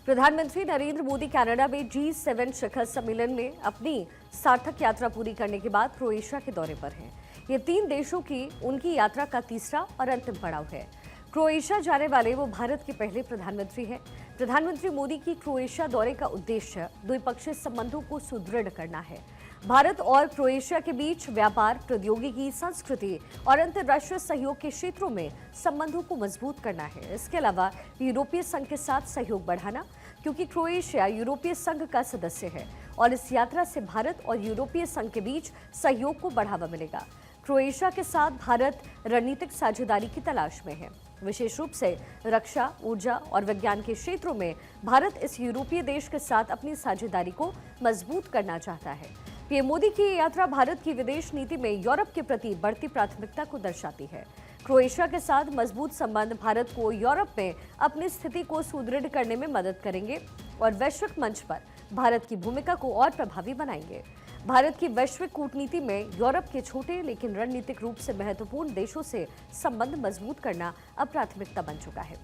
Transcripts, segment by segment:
प्रधानमंत्री नरेंद्र मोदी कनाडा में G7 शिखर सम्मेलन में अपनी सार्थक यात्रा पूरी करने के बाद क्रोएशिया के दौरे पर हैं। ये 3 देशों की उनकी यात्रा का तीसरा और अंतिम पड़ाव है। क्रोएशिया जाने वाले वो भारत के पहले प्रधानमंत्री हैं। प्रधानमंत्री मोदी की क्रोएशिया दौरे का उद्देश्य द्विपक्षीय संबंधों को सुदृढ़ करना है। भारत और क्रोएशिया के बीच व्यापार, प्रौद्योगिकी, संस्कृति और अंतर्राष्ट्रीय सहयोग के क्षेत्रों में संबंधों को मजबूत करना है। इसके अलावा यूरोपीय संघ के साथ सहयोग बढ़ाना, क्योंकि क्रोएशिया यूरोपीय संघ का सदस्य है और इस यात्रा से भारत और यूरोपीय संघ के बीच सहयोग को बढ़ावा मिलेगा। क्रोएशिया के साथ भारत रणनीतिक साझेदारी की तलाश में है। विशेष रूप से रक्षा, ऊर्जा और विज्ञान के क्षेत्रों में भारत इस यूरोपीय देश के साथ अपनी साझेदारी को मजबूत करना चाहता है। पीएम मोदी की ये यात्रा भारत की विदेश नीति में यूरोप के प्रति बढ़ती प्राथमिकता को दर्शाती है। क्रोएशिया के साथ मजबूत संबंध भारत को यूरोप में अपनी स्थिति को सुदृढ़ करने में मदद करेंगे और वैश्विक मंच पर भारत की भूमिका को और प्रभावी बनाएंगे। भारत की वैश्विक कूटनीति में यूरोप के छोटे लेकिन रणनीतिक रूप से महत्वपूर्ण देशों से संबंध मजबूत करना अब प्राथमिकता बन चुका है।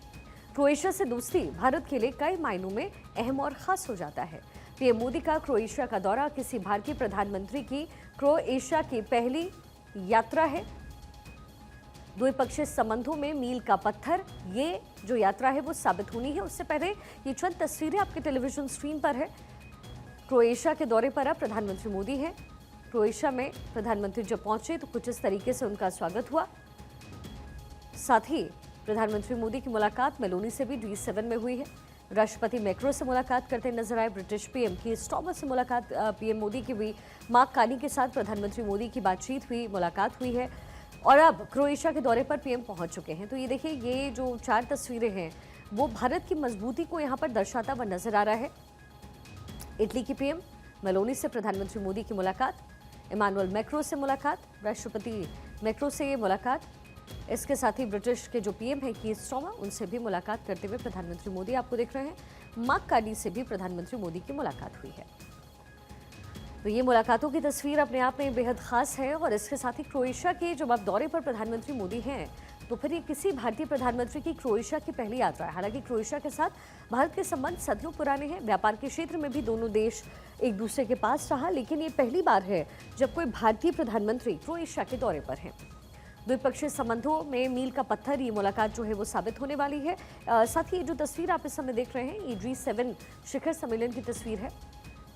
क्रोएशिया से दोस्ती भारत के लिए कई मायनों में अहम और खास हो जाता है। पीएम मोदी का क्रोएशिया का दौरा किसी भारतीय प्रधानमंत्री की क्रोएशिया की पहली यात्रा है। द्विपक्षीय संबंधों में मील का पत्थर ये जो यात्रा है वो साबित होनी है। उससे पहले ये चंद तस्वीरें आपके टेलीविजन स्क्रीन पर है। क्रोएशिया के दौरे पर अब प्रधानमंत्री मोदी हैं। क्रोएशिया में प्रधानमंत्री जब पहुंचे तो कुछ इस तरीके से उनका स्वागत हुआ। साथ ही प्रधानमंत्री मोदी की मुलाकात मेलोनी से भी G7 में हुई है। राष्ट्रपति मैक्रो से मुलाकात करते नजर आए। ब्रिटिश पीएम की स्टॉमर से मुलाकात पीएम मोदी की हुई। मार्क कार्नी के साथ प्रधानमंत्री मोदी की बातचीत हुई, मुलाकात हुई है और अब क्रोएशिया के दौरे पर पीएम पहुंच चुके हैं। तो ये देखिए, ये जो 4 तस्वीरें हैं वो भारत की मजबूती को यहाँ पर दर्शाता हुआ नजर आ रहा है। इटली की पीएम मेलोनी से प्रधानमंत्री मोदी की मुलाकात, इमानुएल मैक्रो से मुलाकात, राष्ट्रपति मैक्रो से ये मुलाकात। इसके साथ ही ब्रिटिश के जो पीएम हैं कीर स्टारमर, उनसे भी मुलाकात करते हुए प्रधानमंत्री मोदी आपको देख रहे हैं। मार्क कार्नी से भी प्रधानमंत्री मोदी की मुलाकात हुई है। तो ये मुलाकातों की तस्वीर अपने आप में बेहद खास है। और इसके साथ ही क्रोएशिया के जब आप दौरे पर प्रधानमंत्री मोदी हैं तो फिर ये किसी भारतीय प्रधानमंत्री की क्रोएशिया की पहली यात्रा है। हालांकि क्रोएशिया के साथ भारत के संबंध सदियों पुराने हैं। व्यापार के क्षेत्र में भी दोनों देश एक दूसरे के पास रहा, लेकिन ये पहली बार है जब कोई भारतीय प्रधानमंत्री क्रोएशिया के दौरे पर है। द्विपक्षीय संबंधों में मील का पत्थर ये मुलाकात जो है वो साबित होने वाली है। साथ ही ये जो तस्वीर आप इस समय देख रहे हैं ये G7 शिखर सम्मेलन की तस्वीर है।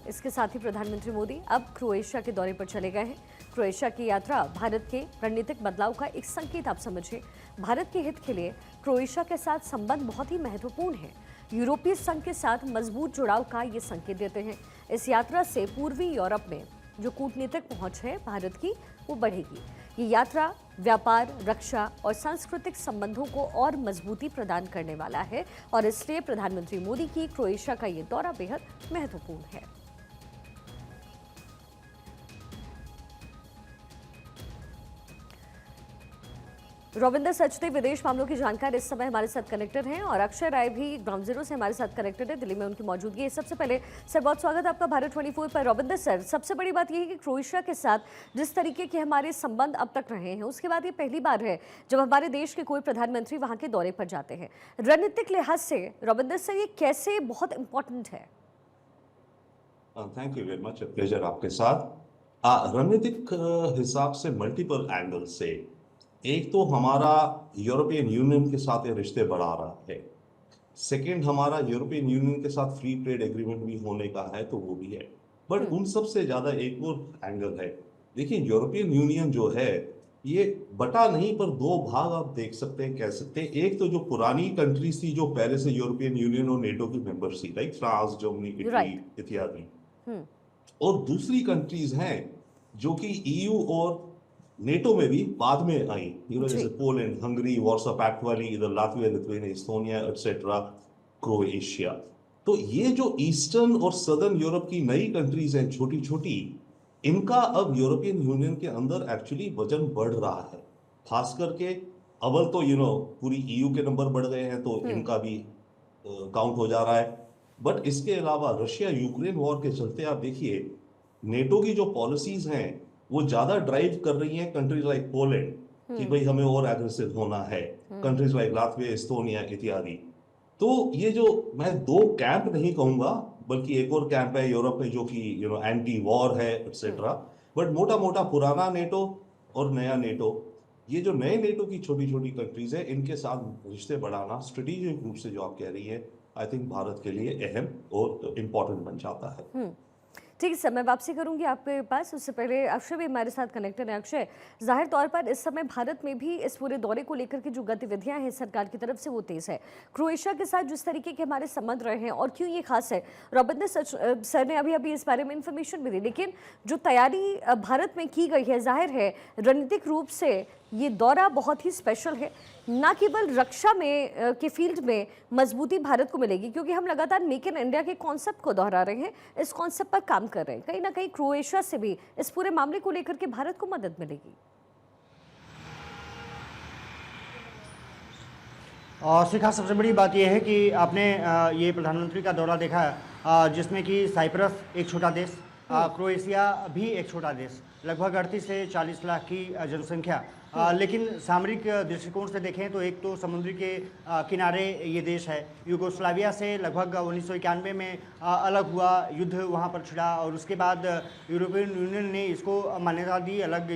इसके साथ ही प्रधानमंत्री मोदी अब क्रोएशिया के दौरे पर चले गए हैं। क्रोएशिया की यात्रा भारत के रणनीतिक बदलाव का एक संकेत आप समझिए। भारत के हित के लिए क्रोएशिया के साथ संबंध बहुत ही महत्वपूर्ण है। यूरोपीय संघ के साथ मजबूत जुड़ाव का ये संकेत देते हैं। इस यात्रा से पूर्वी यूरोप में जो कूटनीतिक पहुंच है भारत की वो बढ़ेगी। ये यात्रा व्यापार, रक्षा और सांस्कृतिक संबंधों को और मजबूती प्रदान करने वाला है और इसलिए प्रधानमंत्री मोदी की क्रोएशिया का ये दौरा बेहद महत्वपूर्ण है। रविंदर सचदेव विदेश मामलों की जानकार इस समय हमारे साथ कनेक्टेड हैं और अक्षय राय भी ग्राउंड जीरो से हमारे साथ कनेक्टेड है। दिल्ली में उनकी मौजूदगी है। सबसे पहले सर बहुत स्वागत आपका भारत 24 पर। रविंदर सर, सबसे बड़ी बात यह है कि क्रोएशिया के साथ जिस तरीके के हमारे संबंध अब तक रहे हैं उसके बाद ये पहली बार है जब हमारे देश के कोई प्रधानमंत्री वहाँ के दौरे पर जाते हैं। रणनीतिक लिहाज से रविंदर सर ये कैसे बहुत इंपॉर्टेंट है? Thank you very much, pleasure आपके साथ। रणनीतिक हिसाब से मल्टीपल एंगल से एक तो हमारा यूरोपियन यूनियन के साथ ये रिश्ते बढ़ा रहा है। सेकंड, हमारा यूरोपियन यूनियन के साथ फ्री ट्रेड एग्रीमेंट भी होने का है तो वो भी है। बट उन सब से ज्यादा एक और एंगल है। देखिए, यूरोपियन यूनियन जो है ये बटा नहीं पर 2 भाग आप देख सकते हैं, कह सकते हैं। एक तो जो पुरानी कंट्रीज थी जो पहले से यूरोपियन यूनियन और नेटो की मेंबर्स थी, लाइक फ्रांस, जर्मनी, इटली इत्यादि। और दूसरी कंट्रीज हैं जो कि ईयू और नेटो में भी बाद में आई, जैसे पोलैंड, हंगरी, वार्सो पैक्ट वाली, इधर Latvia, Lithuania, Estonia etcetera, Croatia. तो ये जो ईस्टर्न और सदर्न यूरोप की नई कंट्रीज हैं छोटी छोटी, इनका अब यूरोपियन यूनियन के अंदर एक्चुअली वजन बढ़ रहा है। खास करके अव्वल तो पूरी ईयू के नंबर बढ़ गए हैं तो इनका भी काउंट हो जा रहा है। बट इसके अलावा रशिया यूक्रेन वॉर के चलते आप देखिए नेटो की जो पॉलिसीज हैं वो ज्यादा ड्राइव कर रही हैं कंट्रीज लाइक पोलैंड कि भाई हमें और एग्रेसिव होना है। कंट्रीज लाइक लातविया, एस्टोनिया इत्यादि। तो ये जो मैं दो कैंप नहीं कहूंगा, बल्कि एक और कैंप है यूरोप में जो कि एंटी वॉर है एक्सेट्रा, बट मोटा मोटा पुराना नेटो और नया नेटो, ये जो नए नेटो की छोटी छोटी कंट्रीज है इनके साथ रिश्ते बढ़ाना स्ट्रेटेजिक रूप से जो आप कह रही है, आई थिंक भारत के लिए अहम और इम्पोर्टेंट बन जाता है। ठीक है सर, मैं वापसी करूंगी आपके पास। उससे पहले अक्षय भी हमारे साथ कनेक्टेड है। अक्षय, जाहिर तौर पर इस समय भारत में भी इस पूरे दौरे को लेकर की जो गतिविधियां हैं सरकार की तरफ से वो तेज है। क्रोएशिया के साथ जिस तरीके के हमारे संबंध रहे हैं और क्यों ये खास है, रॉबिंदर सर ने अभी अभी इस बारे में इंफॉर्मेशन भी दी, लेकिन जो तैयारी भारत में की गई है, जाहिर है रणनीतिक रूप से ये दौरा बहुत ही स्पेशल है। ना केवल रक्षा में के फील्ड में मजबूती भारत को मिलेगी, क्योंकि हम लगातार मेक इन इंडिया के कॉन्सेप्ट को दोहरा रहे हैं, इस कॉन्सेप्ट पर काम कर रहे हैं। कहीं ना कहीं क्रोएशिया से भी इस पूरे मामले को लेकर के भारत को मदद मिलेगी। और शिखा, सबसे बड़ी बात यह है कि आपने ये प्रधानमंत्री का दौरा देखा है, जिसमें कि साइप्रस एक छोटा देश, क्रोएशिया भी एक छोटा देश, लगभग 38 से 40 लाख की जनसंख्या, लेकिन सामरिक दृष्टिकोण से देखें तो एक तो समुद्र के किनारे ये देश है। यूगोस्लाविया से लगभग 1991 में अलग हुआ, युद्ध वहाँ पर छिड़ा और उसके बाद यूरोपियन यूनियन ने इसको मान्यता दी अलग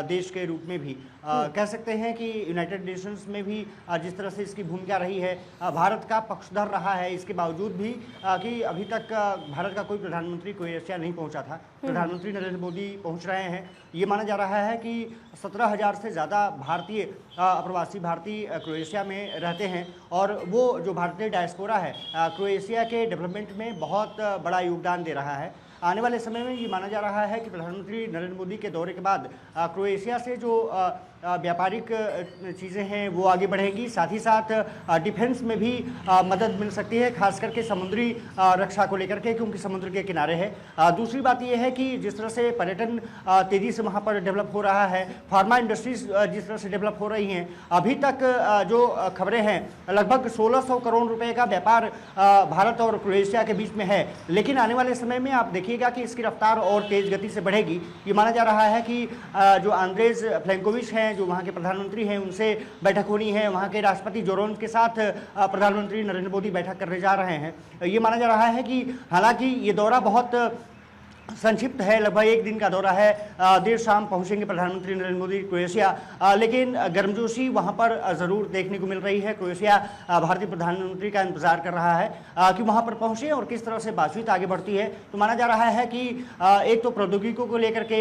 देश के रूप में भी। कह सकते हैं कि यूनाइटेड नेशंस में भी जिस तरह से इसकी भूमिका रही है, भारत का पक्षधर रहा है, इसके बावजूद भी कि अभी तक भारत का कोई प्रधानमंत्री क्रोएशिया नहीं पहुंचा था। प्रधानमंत्री नरेंद्र मोदी पहुंच रहे हैं। ये माना जा रहा है कि 17,000 से ज़्यादा भारतीय अप्रवासी भारतीय क्रोएशिया में रहते हैं और वो जो भारतीय डायस्पोरा है क्रोएशिया के डेवलपमेंट में बहुत बड़ा योगदान दे रहा है। आने वाले समय में ये माना जा रहा है कि प्रधानमंत्री नरेंद्र मोदी के दौरे के बाद क्रोएशिया से जो व्यापारिक चीज़ें हैं वो आगे बढ़ेंगी, साथ ही साथ डिफेंस में भी मदद मिल सकती है, खास करके समुद्री रक्षा को लेकर के, क्योंकि समुद्र के किनारे है। दूसरी बात ये है कि जिस तरह से पर्यटन तेज़ी से वहाँ पर डेवलप हो रहा है, फार्मा इंडस्ट्रीज जिस तरह से डेवलप हो रही हैं, अभी तक जो खबरें हैं लगभग 1600 करोड़ रुपए का व्यापार भारत और क्रोएशिया के बीच में है, लेकिन आने वाले समय में आप देखिएगा कि इसकी रफ्तार और तेज़ गति से बढ़ेगी। ये माना जा रहा है कि जो आंद्रेज प्लेंकोविच हैं, जो वहाँ के प्रधानमंत्री हैं, उनसे बैठक होनी है। वहाँ के राष्ट्रपति जोरोन के साथ प्रधानमंत्री नरेंद्र मोदी बैठक करने जा रहे हैं। ये माना जा रहा है कि हालांकि ये दौरा बहुत संक्षिप्त है, लगभग एक दिन का दौरा है, देर शाम पहुंचेंगे प्रधानमंत्री नरेंद्र मोदी क्रोएशिया, लेकिन गर्मजोशी वहां पर ज़रूर देखने को मिल रही है। क्रोएशिया भारतीय प्रधानमंत्री का इंतजार कर रहा है कि वहां पर पहुंचे और किस तरह से बातचीत आगे बढ़ती है। तो माना जा रहा है कि एक तो प्रौद्योगिकियों को लेकर के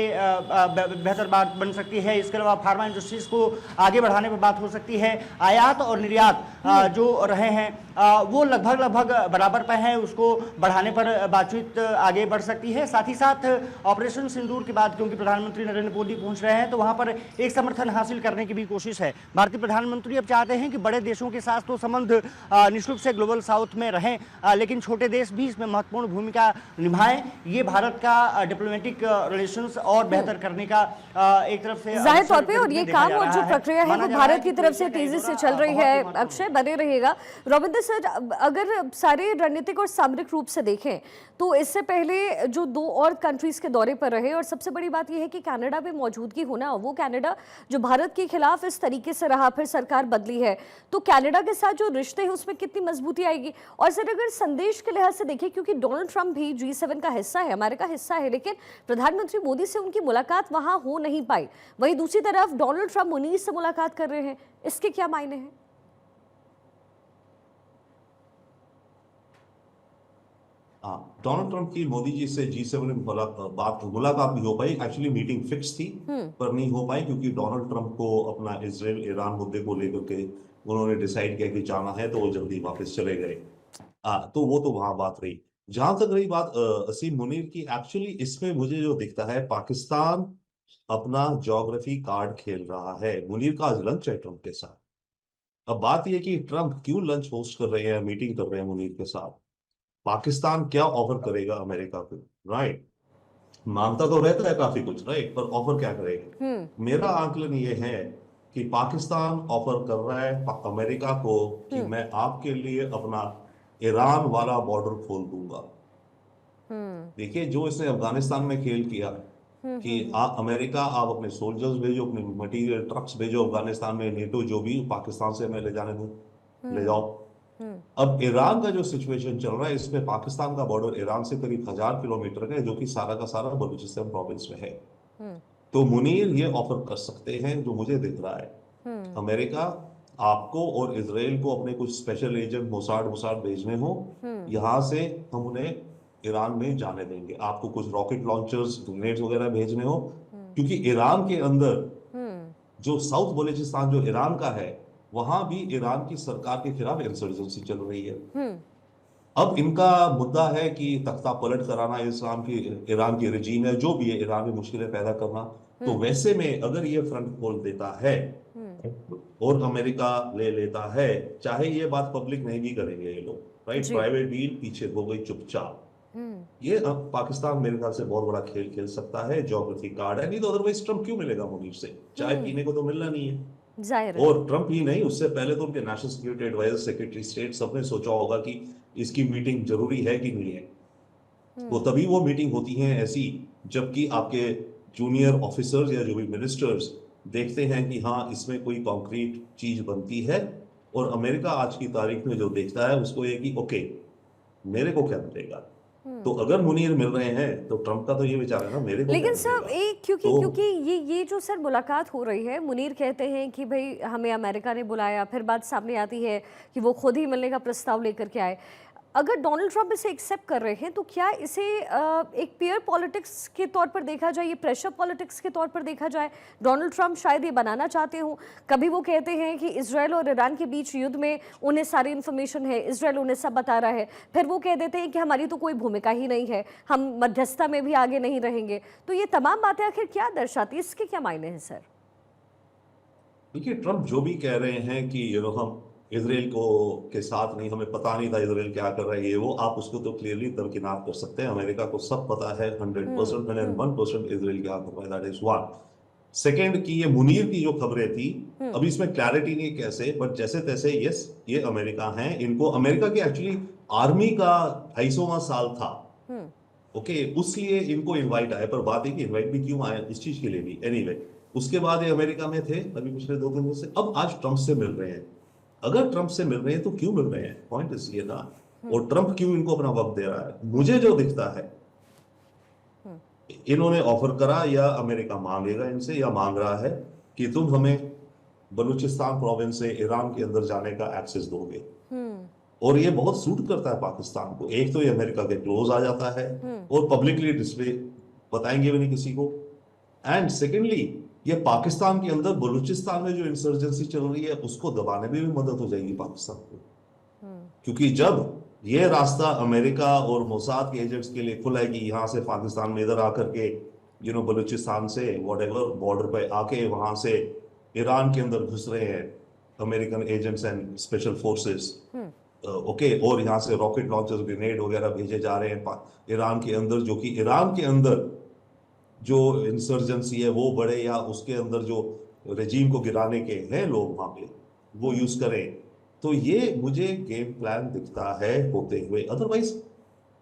बेहतर बात बन सकती है, इसके अलावा फार्मा इंडस्ट्रीज को आगे बढ़ाने पर बात हो सकती है। आयात और निर्यात जो रहे हैं वो लगभग बराबर पर हैं, उसको बढ़ाने पर बातचीत आगे बढ़ सकती है। साथ ही साथ ऑपरेशन सिंदूर के बाद, क्योंकि प्रधानमंत्री नरेंद्र मोदी पहुंच रहे हैं, तो वहां पर एक समर्थन हासिल करने की भी कोशिश है। भारतीय प्रधानमंत्री अब चाहते हैं कि बड़े देशों के साथ तो संबंध निश्चित रूप से ग्लोबल साउथ में रहें, लेकिन छोटे देश भी इसमें महत्वपूर्ण भूमिका निभाएं। ये भारत का डिप्लोमेटिक रिलेशंस और बेहतर करने का एक तरफ से जाहिर तौर पे, और ये काम और जो प्रक्रिया है वो भारत की तरफ से तेजी से चल रही है। अक्षय बने रहेगा। रविंद्र सर, अगर सारे रणनीतिक और सामरिक रूप से देखें तो इससे पहले जो दो और कंट्रीज के दौरे पर रहे, और सबसे बड़ी बात यह है कि कनाडा में मौजूदगी होना, वो कनाडा जो भारत के खिलाफ इस तरीके से रहा, फिर सरकार बदली है, तो कनाडा के साथ जो रिश्ते हैं उसमें कितनी मजबूती आएगी। और सर अगर संदेश के लिहाज से देखें, क्योंकि डोनाल्ड ट्रंप भी G7 का हिस्सा है, अमेरिका हिस्सा है, लेकिन प्रधानमंत्री मोदी से उनकी मुलाकात वहां हो नहीं पाई, वहीं दूसरी तरफ डोनाल्ड ट्रंप मुनीस से मुलाकात कर रहे हैं, इसके क्या मायने हैं? डोनाल्ड ट्रंप की मोदी जी से G7 में मुलाकात भी हो पाई। एक्चुअली मीटिंग फिक्स थी पर नहीं हो पाई, क्योंकि डोनाल्ड ट्रंप को अपना इजराइल ईरान मुद्दे को लेकर के उन्होंने डिसाइड किया कि जाना है, तो वो जल्दी वापस चले गए। तो वो तो वहां बात रही। जहां तक रही बात असीम मुनीर की, एक्चुअली इसमें मुझे जो दिखता है, पाकिस्तान अपना ज्योग्राफी कार्ड खेल रहा है। मुनीर का आज लंच है ट्रंप के साथ। अब बात यह कि ट्रंप क्यों लंच होस्ट कर रहे हैं, मीटिंग कर रहे हैं मुनीर के साथ, पाकिस्तान क्या ऑफर करेगा अमेरिका को, राइट? मांगता तो रहता है काफी कुछ, राइट, पर ऑफर क्या करेगा? मेरा आकलन ये है कि पाकिस्तान ऑफर कर रहा है अमेरिका को कि मैं आपके लिए अपना ईरान वाला बॉर्डर खोल दूंगा। देखिए जो इसने अफगानिस्तान में खेल किया कि अमेरिका आप अपने सोल्जर्स भेजो, अपने मटेरियल ट्रक्स भेजो अफगानिस्तान में, नेटो जो भी पाकिस्तान से मैं ले जाने दूं, ले जाओ। अब ईरान का जो सिचुएशन चल रहा है, इसमें पाकिस्तान का बॉर्डर ईरान से करीब 1000 किलोमीटर का है, जो कि सारा का सारा बलूचिस्तान प्रोविंस में है। तो मुनीर ये ऑफर कर सकते हैं, जो मुझे दिख रहा है, अमेरिका आपको और इजराइल को अपने कुछ स्पेशल एजेंट मोसाड भेजने हो, यहाँ से हम उन्हें ईरान में जाने देंगे। आपको कुछ रॉकेट लॉन्चर्स, ग्रेनेड्स वगैरह भेजने हो, क्योंकि ईरान के अंदर जो साउथ बलूचिस्तान जो ईरान का है, वहां भी ईरान की सरकार के खिलाफ इंसर्जेंसी चल रही है। अब इनका मुद्दा है कि तख्ता पलट कराना ईरान की रजीम है, जो भी है, ईरान में मुश्किलें पैदा करना। तो वैसे में अगर ये फ्रंट खोल देता है और अमेरिका ले लेता है, चाहे ये बात पब्लिक नहीं भी करेंगे ये लोग, राइट, प्राइवेट डील पीछे हो गई चुपचाप। ये अब पाकिस्तान मेरे ख्याल से बहुत बड़ा खेल खेल सकता है, ज्योग्राफी कार्ड है, नहीं तो अदरवाइज ट्रम्प क्यों मिलेगा मुनीर से? चाय पीने को तो मिलना नहीं है। जाहिर और ट्रम्प ही नहीं, उससे पहले तो उनके national security adviser, secretary state, सबने सोचा होगा कि इसकी मीटिंग जरूरी है कि नहीं है। तो तभी वो मीटिंग होती है ऐसी, जबकि आपके जूनियर ऑफिसर्स या जो भी मिनिस्टर्स देखते हैं कि हाँ, इसमें कोई कॉन्क्रीट चीज बनती है। और अमेरिका आज की तारीख में जो देखता है, उसको ये कि ओके, मेरे को क्या मिलेगा। तो अगर मुनीर मिल रहे हैं तो ट्रम्प का तो ये विचार है ना, मेरे को लेकिन क्या सर मिलेगा। एक क्योंकि ये जो सर मुलाकात हो रही है, मुनीर कहते हैं कि भाई हमें अमेरिका ने बुलाया, फिर बात सामने आती है कि वो खुद ही मिलने का प्रस्ताव लेकर के आए। अगर डोनाल्ड ट्रम्प इसे एक्सेप्ट कर रहे हैं, तो क्या इसे एक पीयर पॉलिटिक्स के तौर पर देखा जाए, ये प्रेशर पॉलिटिक्स के तौर पर देखा जाए? डोनाल्ड ट्रम्प शायद ये बनाना चाहते हो। कभी वो कहते हैं कि इजराइल और ईरान के बीच युद्ध में उन्हें सारी इन्फॉर्मेशन है, इजराइल उन्हें सब बता रहा है, फिर वो कह देते हैं कि हमारी तो कोई भूमिका ही नहीं है, हम मध्यस्थता में भी आगे नहीं रहेंगे। तो ये तमाम बातें आखिर क्या दर्शाती है, इसके क्या मायने हैं सर? देखिए, ट्रम्प जो भी कह रहे हैं कि हम इसराइल को के साथ नहीं, हमें पता नहीं था इसराइल क्या कर रहा है, ये वो, आप उसको तो क्लियरली दरकिनार कर सकते हैं। अमेरिका को सब पता है 100%, 101% इसराइल क्या कर रहा है, दैट इज वन। सेकेंड की ये मुनीर की जो खबरें थी, अभी इसमें क्लैरिटी नहीं कैसे, बट जैसे तैसे यस, ये अमेरिका है। इनको अमेरिका की एक्चुअली आर्मी का 250वां साल था, ओके, उसलिए इनको इनवाइट आया। पर बात है कि इनवाइट भी क्यों आया, इस चीज के लिए भी। एनीवे, उसके बाद ये अमेरिका में थे अभी पिछले 2 दिन से, अब आज ट्रम्प से मिल रहे हैं। अगर ट्रम्प से मिल रहे हैं तो क्यों मिल रहे हैं, पॉइंट इज ये ना। और ट्रम्प क्यों इनको अपना वक्त दे रहा है? मुझे जो दिखता है, इन्होंने ऑफर करा, या अमेरिका मांगेगा इनसे, या मांग रहा है कि तुम हमें बलूचिस्तान प्रोविंस से ईरान के अंदर जाने का एक्सेस दोगे। और ये बहुत सूट करता है पाकिस्तान को। एक तो ये अमेरिका के क्लोज आ जाता है और पब्लिकली डिस्प्ले बताएंगे भी नहीं किसी को। एंड सेकेंडली, ये पाकिस्तान के अंदर बलूचिस्तान में जो इंसर्जेंसी चल रही है, उसको दबाने में भी मदद हो जाएगी पाकिस्तान को। क्योंकि जब ये रास्ता अमेरिका और मोसाद के एजेंट्स के लिए खुला है कि यहाँ से पाकिस्तान में इधर आकर के बलूचिस्तान से व्हाटएवर बॉर्डर पे आके वहां से ईरान के अंदर घुस रहे हैं American agents and special forces, okay, और यहाँ से रॉकेट लॉन्चर्स, ग्रेनेड वगैरह भेजे जा रहे हैं ईरान के अंदर, जो कि ईरान के अंदर जो इंसर्जेंसी है वो बढ़े, या उसके अंदर जो रेजीम को गिराने के हैं लोग वहां पे, वो यूज करें। तो ये मुझे गेम प्लान दिखता है होते हुए। अदरवाइज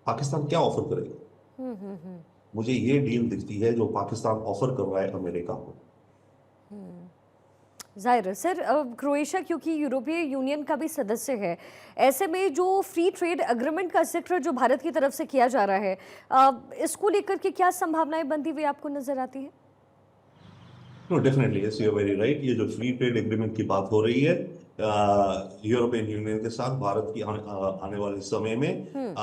पाकिस्तान क्या ऑफर करेगा? मुझे ये डील दिखती है जो पाकिस्तान ऑफर कर रहा है अमेरिका को। जाहिर है सर, क्रोएशिया क्योंकि यूरोपीय यूनियन का भी सदस्य है, ऐसे में जो फ्री ट्रेड एग्रीमेंट का जिक्र जो भारत की तरफ से किया जा रहा है, इसको लेकर के क्या संभावनाएं बनती हुई आपको नजर आती है? No, definitely, yes, you are very right. ये जो फ्री ट्रेड एग्रीमेंट की बात हो रही है यूरोपियन यूनियन के साथ भारत की आने वाले समय में,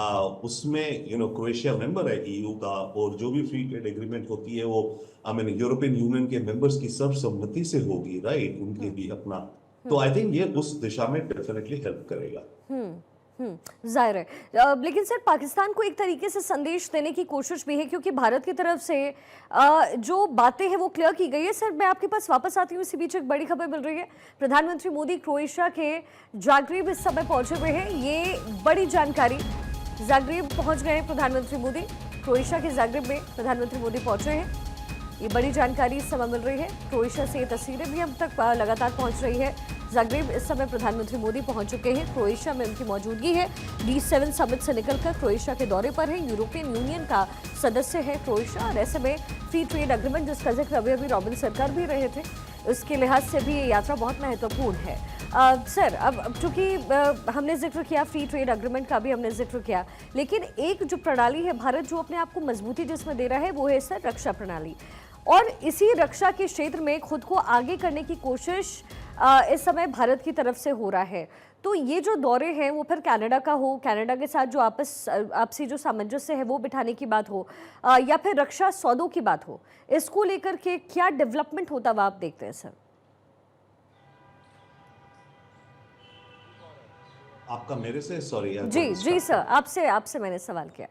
उसमें क्रोएशिया मेंबर है ईयू का, और जो भी फ्री ट्रेड एग्रीमेंट होती है वो यूरोपियन यूनियन के मेंबर्स की सर्वसम्मति से होगी, राइट, उनके भी अपना। तो आई थिंक ये उस दिशा में डेफिनेटली हेल्प करेगा। जाहिर है, लेकिन सर पाकिस्तान को एक तरीके से संदेश देने की कोशिश भी है, क्योंकि भारत की तरफ से जो बातें हैं वो क्लियर की गई है। सर मैं आपके पास वापस आती हूँ, इसी बीच एक बड़ी खबर मिल रही है। प्रधानमंत्री मोदी क्रोएशिया के जाग्रेब इस समय पहुंचे हुए हैं, ये बड़ी जानकारी। जाग्रेब पहुंच गए हैं प्रधानमंत्री मोदी, क्रोएशिया के जाग्रेब में प्रधानमंत्री मोदी पहुंचे हैं, ये बड़ी जानकारी इस समय मिल रही है। क्रोएशिया से ये तस्वीरें भी हम तक लगातार पहुंच रही है। जाग्रेब इस समय प्रधानमंत्री मोदी पहुंच चुके हैं, क्रोएशिया में उनकी मौजूदगी है। D7 समिट से निकलकर क्रोएशिया के दौरे पर है। यूरोपियन यूनियन का सदस्य है क्रोएशिया, और ऐसे में फ्री ट्रेड एग्रीमेंट जिसका जिक्र अभी रॉबिन सरकार भी रहे थे, उसके लिहाज से भी ये यात्रा बहुत महत्वपूर्ण है। सर अब चूंकि हमने जिक्र किया फ्री ट्रेड एग्रीमेंट का भी हमने जिक्र किया, लेकिन एक जो प्रणाली है भारत जो अपने आप को मजबूती जिसमें दे रहा है वो है सर रक्षा प्रणाली, और इसी रक्षा के क्षेत्र में खुद को आगे करने की कोशिश इस समय भारत की तरफ से हो रहा है। तो ये जो दौरे हैं वो फिर कनाडा का हो, कनाडा के साथ जो आपसी जो सामंजस्य है वो बिठाने की बात हो, या फिर रक्षा सौदों की बात हो, इसको लेकर के क्या डेवलपमेंट होता हुआ आप देखते हैं सर? आपका मेरे से सॉरी जी सर, आपसे मैंने सवाल किया।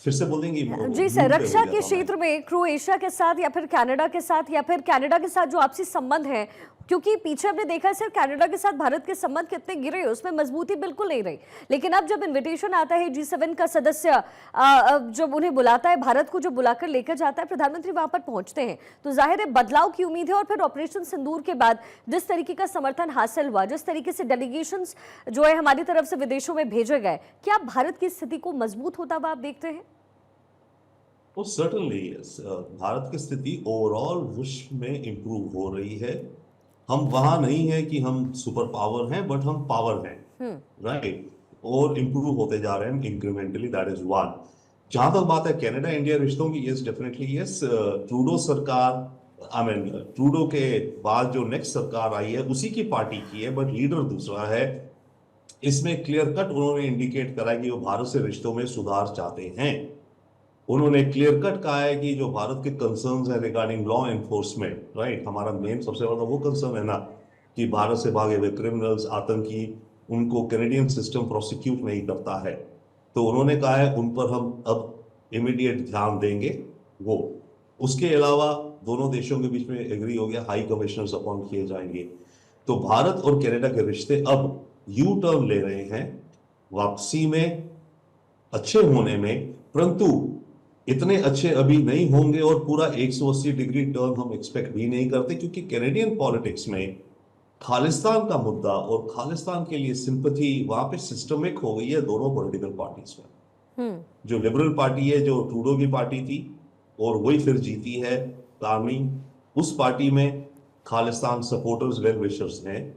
फिर से बोल देंगी? जी सर, रक्षा के क्षेत्र में क्रोएशिया के साथ या फिर कनाडा के साथ या फिर कनाडा के साथ जो आपसी संबंध है, क्योंकि पीछे हमने देखा है सर कनाडा के साथ भारत के संबंध कितने गिरे, उसमें मजबूती बिल्कुल नहीं रही, लेकिन अब जब इनविटेशन आता है G7 का सदस्य जब उन्हें बुलाता है, भारत को जो बुलाकर लेकर जाता है, प्रधानमंत्री वहां पर पहुंचते हैं, तो जाहिर है बदलाव की उम्मीद है। और फिर ऑपरेशन सिंदूर के बाद जिस तरीके का समर्थन हासिल हुआ, जिस तरीके से डेलीगेशंस जो है हमारी तरफ से विदेशों में भेजे गए, क्या भारत की स्थिति को मजबूत होता हुआ आप देखते हैं? वो सर्टनली भारत की स्थिति ओवरऑल विश्व में इंप्रूव हो रही है। हम वहां नहीं है कि हम सुपर पावर हैं, बट हम पावर हैं, राइट, और इंप्रूव होते जा रहे हैं इंक्रीमेंटली, दैट इज वन। जहां तक बात है कनाडा इंडिया रिश्तों की, यस डेफिनेटली यस, ट्रूडो सरकार, आई मीन ट्रूडो के बाद जो नेक्स्ट सरकार आई है उसी की पार्टी की है, बट लीडर दूसरा है। इसमें क्लियर कट उन्होंने इंडिकेट करा कि वो भारत से रिश्तों में सुधार चाहते हैं। उन्होंने क्लियर कट कहा है कि जो भारत के कंसर्न्स है रिगार्डिंग लॉ एनफोर्समेंट, राइट, हमारा मेन सबसे बड़ा वो कंसर्न है ना कि भारत से भागे हुए क्रिमिनल्स, आतंकी, उनको कैनेडियन सिस्टम प्रोसिक्यूट नहीं करता है, तो उन्होंने कहा है उन पर हम अब इमीडिएट ध्यान देंगे। वो उसके अलावा दोनों देशों के बीच में एग्री हो गया, हाई कमिश्नर्स अपॉइंट किए जाएंगे। तो भारत और कनाडा के रिश्ते अब यू टर्न ले रहे हैं, वापसी में, अच्छे होने में, परंतु इतने अच्छे अभी नहीं होंगे और पूरा 180 डिग्री टर्न हम एक्सपेक्ट भी नहीं करते, क्योंकि कैनेडियन पॉलिटिक्स में खालिस्तान का मुद्दा और खालिस्तान के लिए सिंपैथी वहां पे सिस्टमिक हो गई है दोनों पॉलिटिकल पार्टीज में। जो लिबरल पार्टी है, जो ट्रूडो की पार्टी थी और वही फिर जीती है कार्नी, उस पार्टी में खालिस्तान सपोर्टर्स, वेल विशर्स हैं,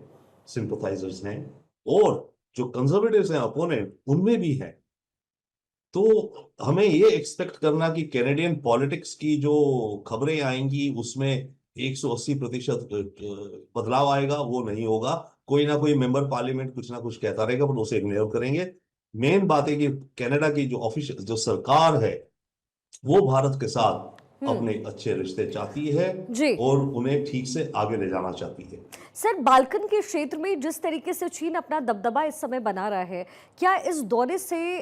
सिंपथाइजर्स हैं, और जो कंजर्वेटिव्स हैं अपोनेंट, उनमें भी है। तो हमें ये एक्सपेक्ट करना कि कैनेडियन पॉलिटिक्स की जो खबरें आएंगी उसमें 180% बदलाव आएगा, वो नहीं होगा। कोई ना कोई मेंबर पार्लियामेंट कुछ ना कुछ कहता रहेगा, पर उसे इग्नोर करेंगे। मेन बात है कि कनाडा की जो ऑफिशियल जो सरकार है वो भारत के साथ अपने अच्छे रिश्ते चाहती है जी। और उन्हें ठीक से आगे ले जाना चाहती है। सर, बाल्कन के क्षेत्र में जिस तरीके से चीन अपना दबदबा इस समय बना रहा है, क्या इस दौरे से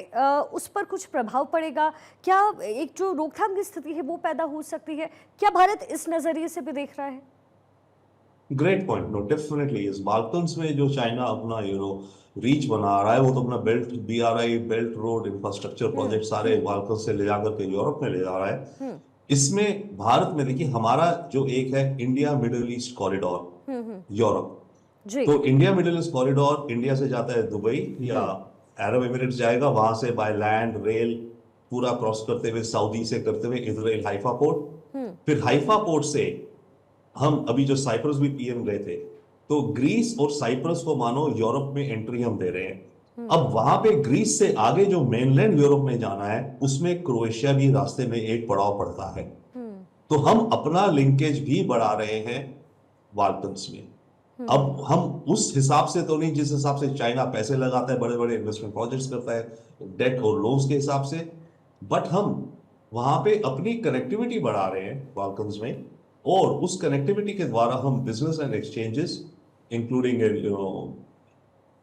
उस पर कुछ प्रभाव पड़ेगा? क्या एक जो रोकथाम की स्थिति है वो पैदा हो सकती है? क्या भारत इस नजरिए से भी देख रहा है? Great point. नो, डेफिनेटली इस बाल्कन्स में जो चाइना अपना रीच बना रहा है, वो तो अपना belt, BRI belt road infrastructure project सारे बाल्कन से ले जाकर के यूरोप में ले जा रहा है। इसमें भारत में देखिए, हमारा जो एक है India Middle East corridor, Europe, तो India Middle East corridor India से जाता है दुबई या अरब एमिरेट्स जाएगा, वहां से बाय लैंड, रेल पूरा क्रॉस करते हुए, सऊदी से करते हुए इजराइल हाइफा पोर्ट, फिर हाइफा पोर्ट से हम अभी जो साइप्रस भी PM गए थे, तो ग्रीस और साइप्रस को मानो यूरोप में एंट्री हम दे रहे हैं। अब वहां पे ग्रीस से आगे जो मेनलैंड यूरोप में जाना है, उसमें क्रोएशिया भी रास्ते में एक पड़ाव पड़ता है। तो हम अपना लिंकेज भी बढ़ा रहे हैं बाल्कन्स में। अब हम उस हिसाब से तो नहीं जिस हिसाब से चाइना पैसे लगाता है, बड़े बड़े इन्वेस्टमेंट प्रोजेक्ट्स करता है डेट और लोन्स के हिसाब से, बट हम वहां पे अपनी कनेक्टिविटी बढ़ा रहे हैं बाल्कन्स में, और उस कनेक्टिविटी के द्वारा हम business and exchanges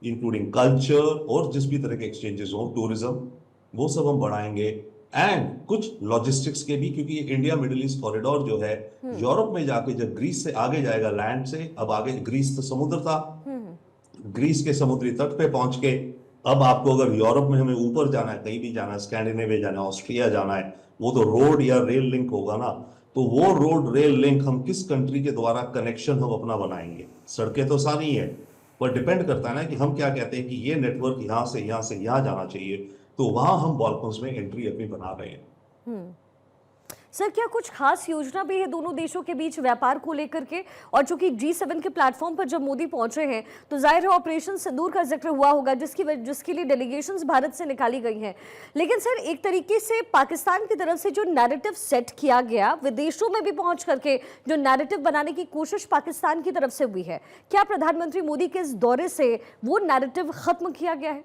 including culture और जिस भी तरह के एक्सचेंजेस हो, टूरिज्म, वो सब हम बढ़ाएंगे। एंड कुछ लॉजिस्टिक्स के भी, क्योंकि ये इंडिया मिडिल ईस्ट कॉरिडोर जो है यूरोप में जाके जब ग्रीस से आगे जाएगा लैंड से, अब आगे ग्रीस तो समुद्र था, ग्रीस के समुद्री तट पे पहुंच के अब आपको अगर यूरोप में हमें ऊपर जाना है, कहीं भी जाना है, स्कैंडिनेविया जाना है, ऑस्ट्रिया जाना है, वो तो रोड या रेल लिंक होगा ना। तो वो रोड रेल लिंक हम किस कंट्री के द्वारा कनेक्शन हम अपना बनाएंगे। सड़कें तो सारी है, पर डिपेंड करता है ना कि हम क्या कहते हैं कि ये नेटवर्क यहाँ से यहाँ जाना चाहिए, तो वहां हम बाल्कन्स में एंट्री अपनी बना रहे हैं। सर, क्या कुछ खास योजना भी है दोनों देशों के बीच व्यापार को लेकर के? और चूंकि G7 के प्लेटफॉर्म पर जब मोदी पहुंचे हैं तो जाहिर है ऑपरेशन सिंदूर का जिक्र हुआ होगा, जिसके लिए डेलीगेशंस भारत से निकाली गई हैं। लेकिन सर, एक तरीके से पाकिस्तान की तरफ से जो नैरेटिव सेट किया गया, विदेशों में भी पहुंच करके जो नैरेटिव बनाने की कोशिश पाकिस्तान की तरफ से हुई है, क्या प्रधानमंत्री मोदी के इस दौरे से वो नैरेटिव खत्म किया गया है?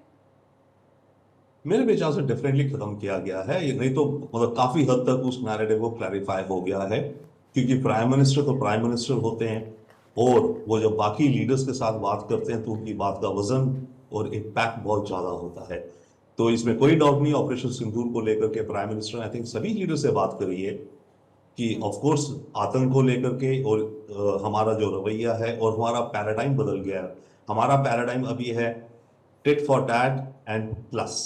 मेरे विचार से डेफिनेटली खत्म किया गया है। ये नहीं तो मतलब काफी हद तक उस नैरेटिव को क्लैरिफाई हो गया है, क्योंकि प्राइम मिनिस्टर तो प्राइम मिनिस्टर होते हैं और वो जब बाकी लीडर्स के साथ बात करते हैं तो उनकी बात का वजन और इम्पैक्ट बहुत ज्यादा होता है। तो इसमें कोई डाउट नहीं, ऑपरेशन सिंदूर को लेकर के प्राइम मिनिस्टर आई थिंक सभी लीडर से बात करी है कि ऑफ कोर्स आतंक को लेकर के और हमारा जो रवैया है और हमारा पैराडाइम बदल गया है। हमारा पैराडाइम अभी है tit for tat and plus.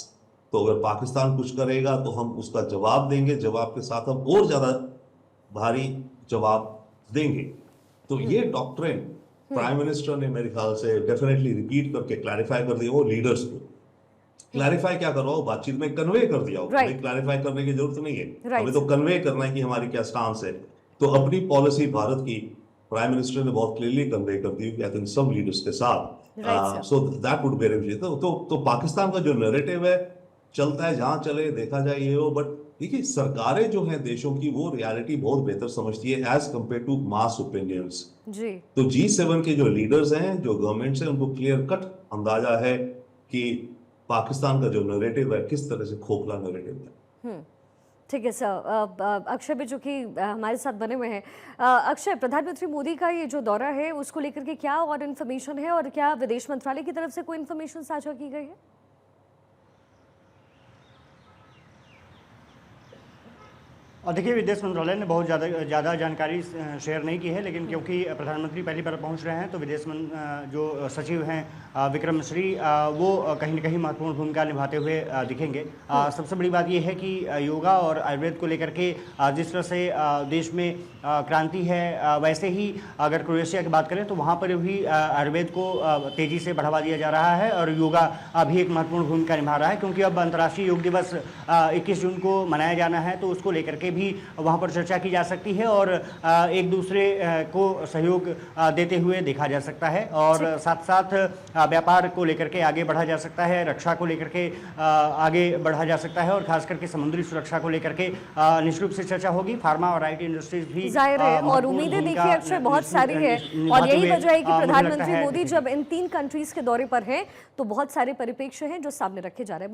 तो अगर पाकिस्तान कुछ करेगा तो हम उसका जवाब देंगे, जवाब के साथ हम और ज्यादा भारी जवाब देंगे। तो ये डॉक्ट्रिन प्राइम मिनिस्टर ने मेरे ख्याल से डेफिनेटली रिपीट करके क्लैरिफाई कर दिया, वो लीडर्स को क्लैरिफाई क्या करवाओ, बातचीत में कन्वे कर दिया हो। Right. क्लैरिफाई करने की जरूरत नहीं है, Right. हमें तो कन्वे करना है कि हमारी क्या स्टांस है। तो अपनी पॉलिसी भारत की प्राइम मिनिस्टर ने बहुत क्लियरली कन्वे कर दी आई थिंक सब लीडर्स के साथ। सो दैट वुड बी तो पाकिस्तान का जो नैरेटिव है चलता है, जहां चले देखा जाए ये हो। बट देखिए, सरकारें जो हैं देशों की वो रियलिटी बहुत बेहतर समझती है as compare to mass opinions जी। तो G7 के जो लीडर्स हैं, जो गवर्नमेंट्स हैं, उनको क्लियर कट अंदाजा है कि पाकिस्तान का जो नैरेटिव है किस तरह से खोखला नैरेटिव है। ठीक है सर। अक्षय भी जो कि हमारे साथ बने हुए हैं। अक्षय, प्रधानमंत्री मोदी का ये जो दौरा है उसको लेकर के क्या और इन्फॉर्मेशन है, और क्या विदेश मंत्रालय की तरफ से कोई इन्फॉर्मेशन साझा की गई है? और देखिए, विदेश मंत्रालय ने बहुत ज़्यादा जानकारी शेयर नहीं की है, लेकिन क्योंकि प्रधानमंत्री पहली बार पहुंच रहे हैं तो जो सचिव हैं विक्रम मिश्री, वो कहीं न कहीं महत्वपूर्ण भूमिका निभाते हुए दिखेंगे। सबसे बड़ी बात यह है कि योगा और आयुर्वेद को लेकर के जिस तरह से देश में क्रांति है, वैसे ही अगर क्रोएशिया की बात करें तो वहाँ पर भी आयुर्वेद को तेज़ी से बढ़ावा दिया जा रहा है और योगा भी एक महत्वपूर्ण भूमिका निभा रहा है, क्योंकि अब अंतर्राष्ट्रीय योग दिवस 21 जून को मनाया जाना है। तो उसको लेकर के भी वहां पर चर्चा की जा सकती है और एक दूसरे को सहयोग देते हुए देखा जा सकता है, और साथ साथ व्यापार को लेकर के आगे बढ़ा जा सकता है, रक्षा को लेकर के आगे बढ़ा जा सकता है, और खास करके समुद्री सुरक्षा को लेकर के निश्चित रूप से चर्चा होगी। फार्मा और IT इंडस्ट्रीज भी जाहिर है, और उम्मीदें देखिए अक्षय बहुत सारी है, और यही वजह है कि प्रधानमंत्री मोदी जब इन 3 कंट्रीज के दौरे पर हैं तो बहुत सारे परिप्रेक्ष्य हैं जो सामने रखे जा रहे हैं।